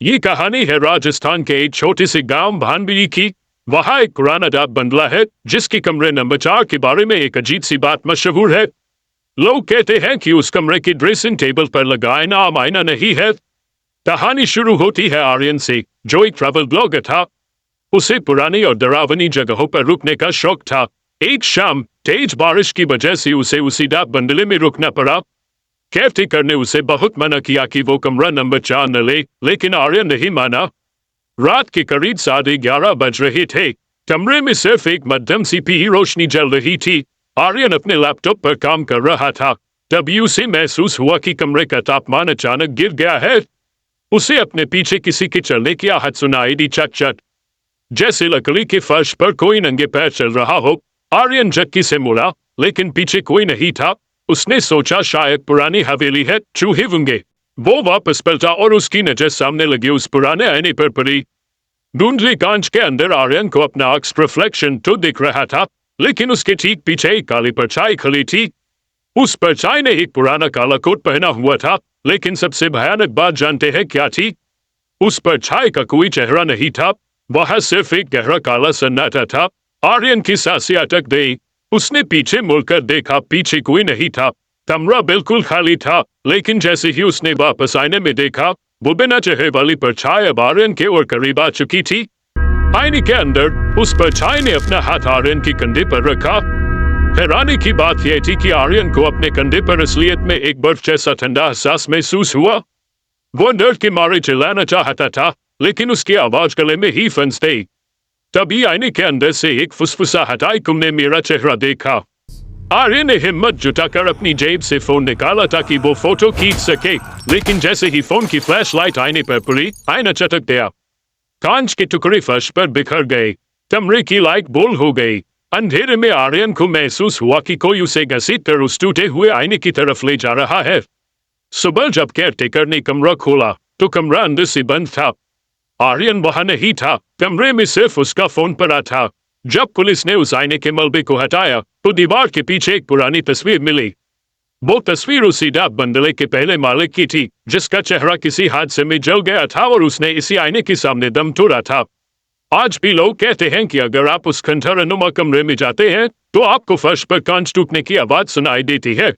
ये कहानी है राजस्थान के एक छोटे से गांव भानबीरी की। वहां एक पुराना डाक बंगला है जिसके कमरे नंबर 4 के बारे में एक अजीब सी बात मशहूर है। लोग कहते हैं कि उस कमरे की ड्रेसिंग टेबल पर लगा आईना नहीं है। कहानी शुरू होती है आर्यन से, जो एक ट्रैवल ब्लॉगर था। उसे पुरानी और डरावनी जगहों पर रुकने का शौक था। एक शाम तेज बारिश की वजह से उसे उसी डाक बंगले में रुकना पड़ा। केयरटेकर ने उसे बहुत मना किया कि वो कमरा नंबर 4 न ले, लेकिन आर्यन नहीं माना। रात के करीब 11:30 बज रहे थे। कमरे में सिर्फ एक मध्यम सी पीली रोशनी जल रही थी। आर्यन अपने लैपटॉप पर काम कर रहा था। तभी उसे महसूस हुआ कि कमरे का तापमान अचानक गिर गया है। उसे अपने पीछे किसी के चलने की आहट सुनाई दी, चट चट, जैसे लकड़ी के फर्श पर कोई नंगे पैर चल रहा हो। आर्यन झटके से मुड़ा, लेकिन पीछे कोई नहीं था। उसने सोचा शायद पुरानी हवेली है, चूहे होंगे। वो वापस पलटा और उसकी नजर सामने लगी उस पुराने आईने पर पड़ी। धुंधले कांच के अंदर आर्यन को अपना अक्स रिफ्लेक्शन तो दिख रहा था, लेकिन उसके ठीक पीछे एक काली परछाई खड़ी थी। उस परछाई ने एक पुराना काला कोट पहना हुआ था, लेकिन सबसे भयानक बात जानते हैं क्या थी? उस परछाई का कोई चेहरा नहीं था। वह सिर्फ एक गहरा काला सन्नाटा था। आर्यन की सांसें अटक गई। उसने पीछे मुड़कर देखा, पीछे कोई नहीं था। कमरा बिल्कुल खाली था, लेकिन जैसे ही उसने वापस आईने में देखा, वो बिना चेहरे वाली परछाई अब आर्यन के और करीब आ चुकी थी। आईने के अंदर उस परछाई ने अपना हाथ आर्यन के कंधे पर रखा। हैरानी की बात यह थी कि आर्यन को अपने कंधे पर असलियत में एक बर्फ जैसा ठंडा एहसास महसूस हुआ। वो डर के मारे चिल्लाना चाहता था, लेकिन उसकी आवाज गले में ही फंस गई। तभी आईने के अंदर से एक फुसफुसा हटाई तुमने मेरा चेहरा देखा। आर्यन ने हिम्मत जुटाकर अपनी जेब से फोन निकाला ताकि वो फोटो खींच सके, लेकिन जैसे ही फोन की फ्लैशलाइट आईने पर पड़ी, आईना चटक गया। कांच के टुकड़े फर्श पर बिखर गए। कमरे की लाइट बोल हो गई। अंधेरे में आर्यन को महसूस हुआ कि कोई उसे घसीटकर उस टूटे हुए आईने की तरफ ले जा रहा है। सुबह जब केयरटेकर ने कमरा खोला तो कमरा अंदर से बंद था। आर्यन वहां नहीं था। कमरे में सिर्फ उसका फोन पड़ा था। जब पुलिस ने उस आईने के मलबे को हटाया तो दीवार के पीछे एक पुरानी तस्वीर मिली। वो तस्वीर उसी डाक बंगले के पहले मालिक की थी, जिसका चेहरा किसी हादसे में जल गया था और उसने इसी आईने के सामने दम तोड़ा था। आज भी लोग कहते हैं कि अगर आप उस खंडहरनुमा कमरे में जाते हैं तो आपको फर्श पर कांच टूटने की आवाज सुनाई देती है।